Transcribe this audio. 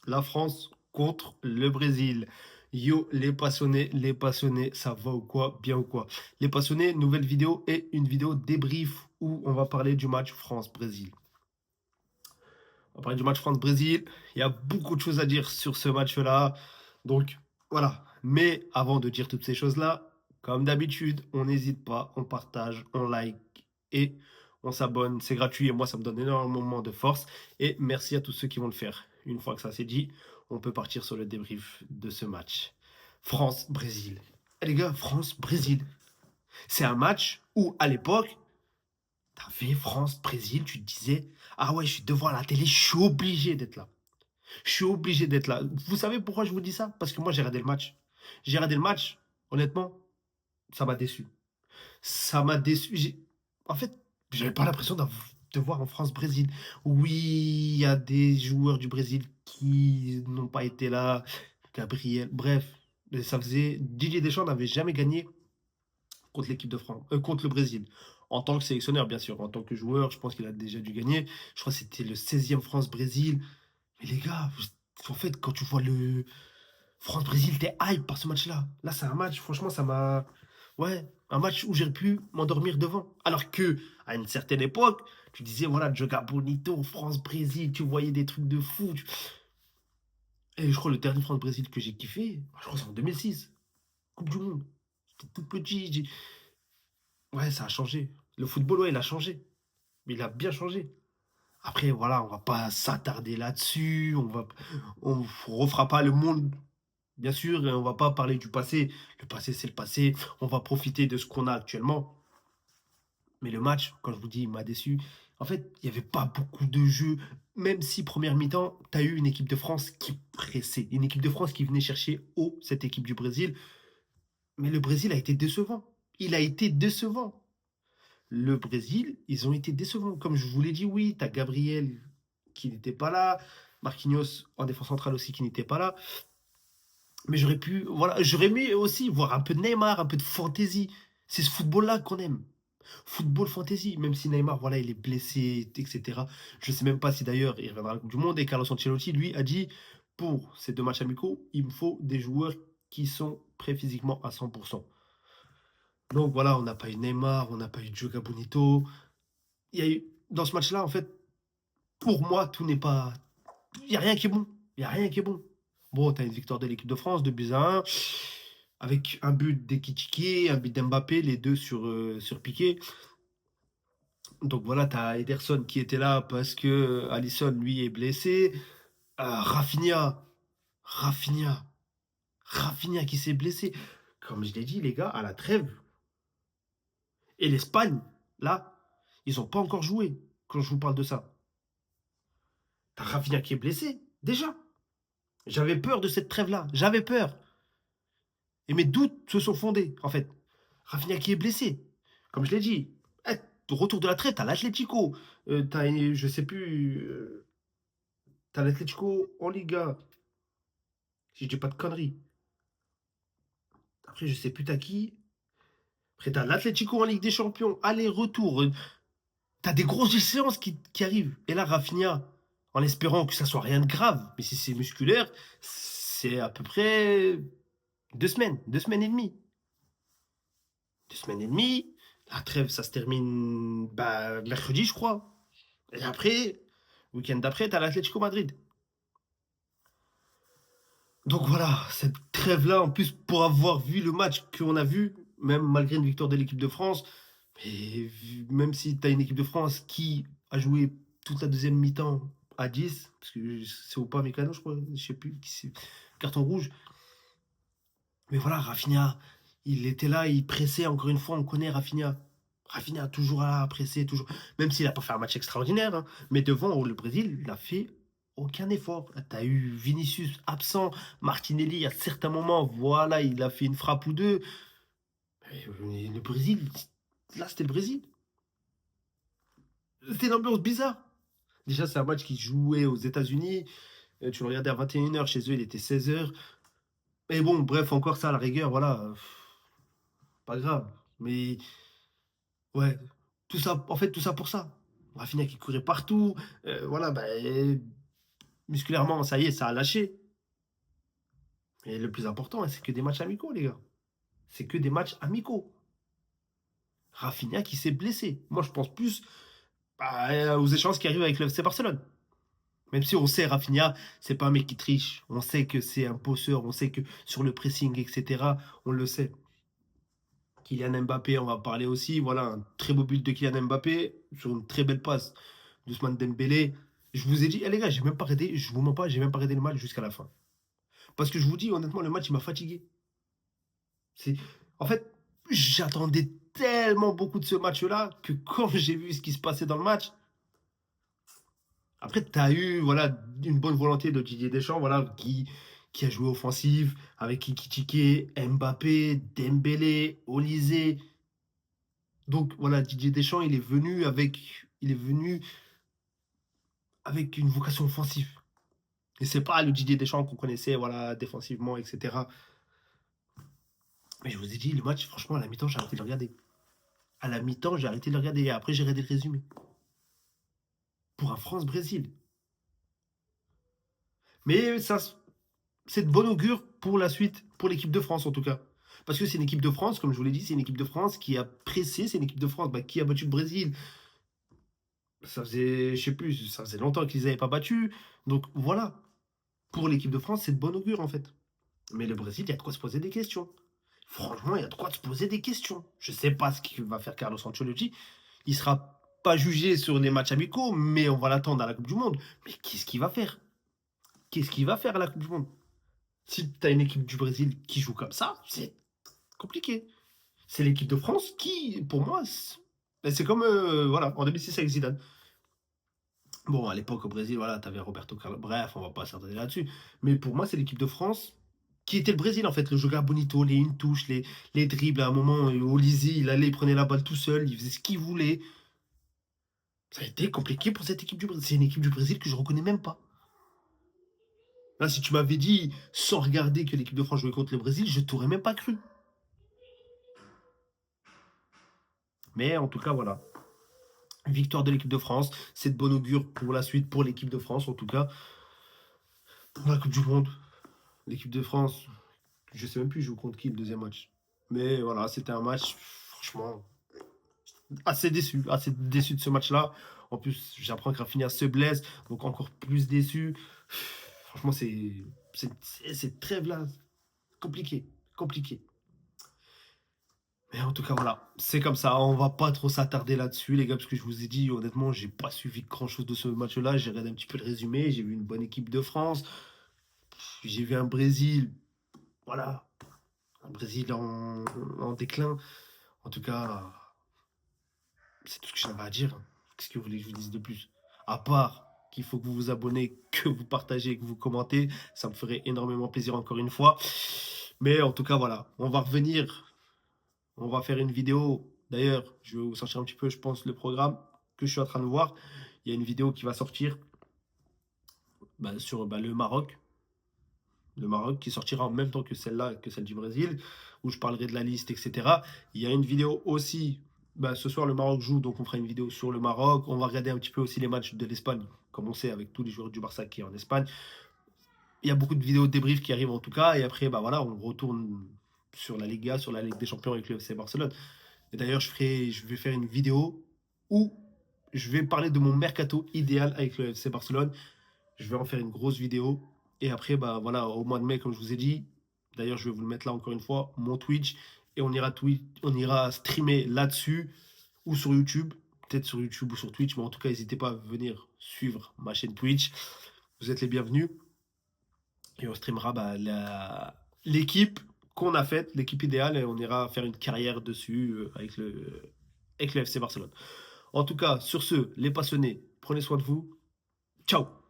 La France contre le Brésil. Yo, les passionnés, ça va ou quoi? Bien ou quoi? Les passionnés, nouvelle vidéo et une vidéo débrief où on va parler du match France-Brésil. On va parler du match France-Brésil. Il y a beaucoup de choses à dire sur ce match-là. Donc, voilà. Mais avant de dire toutes ces choses-là, comme d'habitude, on n'hésite pas, on partage, on like et on s'abonne. C'est gratuit et moi, ça me donne énormément de force. Et merci à tous ceux qui vont le faire. Une fois que ça c'est dit, on peut partir sur le débrief de ce match. France-Brésil. Eh les gars, France-Brésil. C'est un match où, à l'époque, t'avais France-Brésil, tu te disais, ah ouais, je suis devant la télé, je suis obligé d'être là. Je suis obligé d'être là. Vous savez pourquoi je vous dis ça? Parce que moi, j'ai regardé le match. J'ai regardé le match, honnêtement, ça m'a déçu. Ça m'a déçu. En fait, j'avais pas l'impression de voir en France-Brésil. Oui, il y a des joueurs du Brésil qui n'ont pas été là. Gabriel, bref. Mais ça faisait. Didier Deschamps n'avait jamais gagné contre l'équipe de France, contre le Brésil. En tant que sélectionneur, bien sûr. En tant que joueur, je pense qu'il a déjà dû gagner. Je crois que c'était le 16e France-Brésil. Mais les gars, en fait, quand tu vois le France-Brésil, t'es hype par ce match-là. Là, c'est un match, franchement, ça m'a. Ouais, un match où j'ai pu m'endormir devant. Alors que, à une certaine époque, tu disais, voilà, Joga Bonito, France-Brésil, tu voyais des trucs de fou. Et je crois le dernier France-Brésil que j'ai kiffé, je crois que c'est en 2006. Coupe du Monde. J'étais tout petit. Ouais, ça a changé. Le football, ouais, il a changé. Mais il a bien changé. Après, voilà, on va pas s'attarder là-dessus. On refera pas le monde. Bien sûr, on va pas parler du passé. Le passé, c'est le passé. On va profiter de ce qu'on a actuellement. Mais le match, quand je vous dis, il m'a déçu. En fait, il n'y avait pas beaucoup de jeux. Même si, première mi-temps, tu as eu une équipe de France qui pressait. Une équipe de France qui venait chercher haut cette équipe du Brésil. Mais le Brésil a été décevant. Il a été décevant. Le Brésil, ils ont été décevants. Comme je vous l'ai dit, oui, tu as Gabriel qui n'était pas là. Marquinhos en défense centrale aussi qui n'était pas là. Mais j'aurais pu, voilà, j'aurais aimé aussi voir un peu de Neymar, un peu de fantaisie. C'est ce football-là qu'on aime. Football fantasy, même si Neymar, voilà, il est blessé, etc. Je ne sais même pas si d'ailleurs il reviendra à la Coupe du Monde. Et Carlos Ancelotti, lui, a dit, pour ces deux matchs amicaux, il me faut des joueurs qui sont prêts physiquement à 100%. Donc voilà, on n'a pas eu Neymar, on n'a pas eu Joga Bonito. Il y a eu, dans ce match-là, en fait, pour moi, tout n'est pas. Il n'y a rien qui est bon. Il n'y a rien qui est bon. Bon, tu as une victoire de l'équipe de France, 2-1, avec un but d'Ekitike, un but d'Mbappé, les deux sur Piqué. Donc voilà, tu as Ederson qui était là parce que Alisson, lui, est blessé. Rafinha, Rafinha, Rafinha qui s'est blessé. Comme je l'ai dit, les gars, à la trêve. Et l'Espagne, là, ils n'ont pas encore joué quand je vous parle de ça. T'as Rafinha qui est blessé, déjà. J'avais peur de cette trêve-là. J'avais peur. Et mes doutes se sont fondés, en fait. Rafinha qui est blessé. Comme je l'ai dit, eh, retour de la trêve, t'as l'Atlético. T'as, je sais plus, t'as l'Atlético en Liga. Si je dis pas de conneries. Après, je sais plus t'as qui. Après, t'as l'Atlético en Ligue des Champions. Aller-retour. T'as des grosses séances qui arrivent. Et là, Rafinha, en espérant que ça soit rien de grave, mais si c'est musculaire, c'est à peu près 2 semaines, 2 semaines et demie. 2 semaines et demie. La trêve, ça se termine bah, mercredi, je crois. Et après, week-end d'après, t'as l'Atlético Madrid. Donc voilà, cette trêve-là, en plus, pour avoir vu le match qu'on a vu, même malgré une victoire de l'équipe de France, et même si tu as une équipe de France qui a joué toute la deuxième mi-temps à 10, parce que c'est au pas Mécano, je crois, je sais plus, qui c'est, carton rouge. Mais voilà, Rafinha, il était là, il pressait, encore une fois, on connaît Rafinha. Rafinha, toujours là, pressé, toujours. Même s'il n'a pas fait un match extraordinaire, hein, mais devant le Brésil, il n'a fait aucun effort. Tu as eu Vinicius absent, Martinelli à certains moments, voilà, il a fait une frappe ou deux. Mais le Brésil, là, c'était le Brésil. C'était une ambiance bizarre. Déjà, c'est un match qui se jouait aux États-Unis. Tu le regardais à 21h, chez eux, il était 16h. Mais bon, bref, encore ça, à la rigueur, voilà. Pas grave. Mais ouais, tout ça, en fait, tout ça pour ça. Rafinha qui courait partout. Voilà, bah, Musculairement, ça y est, ça a lâché. Et le plus important, c'est que des matchs amicaux, les gars. C'est que des matchs amicaux. Rafinha qui s'est blessé. Moi, je pense plus aux échéances qui arrivent avec le FC Barcelone. Même si on sait, Rafinha, c'est pas un mec qui triche. On sait que c'est un bosseur. On sait que sur le pressing, etc., on le sait. Kylian Mbappé, on va parler aussi. Voilà, un très beau but de Kylian Mbappé sur une très belle passe d'Ousmane Dembélé. Je vous ai dit, les gars, j'ai même pas arrêté, je vous mens pas, j'ai même pas arrêté le match jusqu'à la fin. Parce que je vous dis, honnêtement, le match, il m'a fatigué. C'est... En fait, j'attendais tellement beaucoup de ce match-là que quand j'ai vu ce qui se passait dans le match, après, tu as eu voilà, une bonne volonté de Didier Deschamps voilà, qui a joué offensive avec Kikitike, Mbappé, Dembélé, Olysée. Donc voilà, Didier Deschamps, il est venu avec une vocation offensive. Et c'est pas le Didier Deschamps qu'on connaissait voilà, défensivement, etc. Mais je vous ai dit, le match, franchement, à la mi-temps, j'ai arrêté de le regarder. À la mi-temps, j'ai arrêté de le regarder. Et après, j'ai regardé le résumé. Pour un France-Brésil. Mais ça, c'est de bon augure pour la suite, pour l'équipe de France en tout cas. Parce que c'est une équipe de France, comme je vous l'ai dit, c'est une équipe de France qui a pressé, c'est une équipe de France qui a battu le Brésil. Ça faisait, je sais plus, ça faisait longtemps qu'ils n'avaient pas battu. Donc voilà, pour l'équipe de France, c'est de bon augure en fait. Mais le Brésil, il y a de quoi se poser des questions. Franchement, il y a de quoi se poser des questions. Je ne sais pas ce qu'il va faire Carlos Ancelotti. Il sera pas jugé sur les matchs amicaux, mais on va l'attendre à la Coupe du Monde. Mais qu'est-ce qu'il va faire? Qu'est-ce qu'il va faire à la Coupe du Monde? Si tu as une équipe du Brésil qui joue comme ça, c'est compliqué. C'est l'équipe de France qui, pour moi, c'est comme voilà, en 2006 avec Zidane. Bon, à l'époque au Brésil, voilà, tu avais Roberto Carlos. Bref, on va pas s'attarder là-dessus. Mais pour moi, c'est l'équipe de France qui était le Brésil en fait. Le joga bonito, les une touche, les dribbles. À un moment, Olysée, il allait, il prenait la balle tout seul, il faisait ce qu'il voulait. Ça a été compliqué pour cette équipe du Brésil. C'est une équipe du Brésil que je reconnais même pas. Là, si tu m'avais dit, sans regarder que l'équipe de France jouait contre le Brésil, je t'aurais même pas cru. Mais en tout cas, voilà. Victoire de l'équipe de France. C'est de bon augure pour la suite, pour l'équipe de France, en tout cas. Pour la Coupe du Monde. L'équipe de France, je sais même plus joue contre qui le deuxième match. Mais voilà, c'était un match, franchement, assez déçu de ce match-là. En plus, j'apprends que Rafinha se blesse, donc encore plus déçu. Franchement, cette trêve-là, compliqué, compliqué. Mais en tout cas, voilà, c'est comme ça. On va pas trop s'attarder là-dessus, les gars, parce que je vous ai dit, honnêtement, j'ai pas suivi grand-chose de ce match-là. J'ai regardé un petit peu le résumé. J'ai vu une bonne équipe de France. J'ai vu un Brésil, voilà, un Brésil en déclin. En tout cas, c'est tout ce que j'avais à dire. Qu'est-ce que vous voulez que je vous dise de plus? À part qu'il faut que vous vous abonnez, que vous partagez, que vous commentez. Ça me ferait énormément plaisir encore une fois. Mais en tout cas, voilà, on va revenir. On va faire une vidéo. D'ailleurs, je vais vous sortir un petit peu, je pense, le programme que je suis en train de voir. Il y a une vidéo qui va sortir sur le Maroc. Le Maroc qui sortira en même temps que celle-là, que celle du Brésil, où je parlerai de la liste, etc. Il y a une vidéo aussi. Ce soir, le Maroc joue, donc on fera une vidéo sur le Maroc. On va regarder un petit peu aussi les matchs de l'Espagne, comme on sait, avec tous les joueurs du Barça qui est en Espagne. Il y a beaucoup de vidéos de débrief qui arrivent en tout cas. Et après, voilà, on retourne sur la Liga, sur la Ligue des Champions avec le FC Barcelone. Et d'ailleurs, je vais faire une vidéo où je vais parler de mon mercato idéal avec le FC Barcelone. Je vais en faire une grosse vidéo. Et après, voilà, au mois de mai, comme je vous ai dit, d'ailleurs, je vais vous le mettre là encore une fois, mon Twitch. Et on ira streamer là-dessus ou sur YouTube. Peut-être sur YouTube ou sur Twitch. Mais en tout cas, n'hésitez pas à venir suivre ma chaîne Twitch. Vous êtes les bienvenus. Et on streamera l'équipe qu'on a faite, l'équipe idéale. Et on ira faire une carrière dessus avec le FC Barcelone. En tout cas, sur ce, les passionnés, prenez soin de vous. Ciao!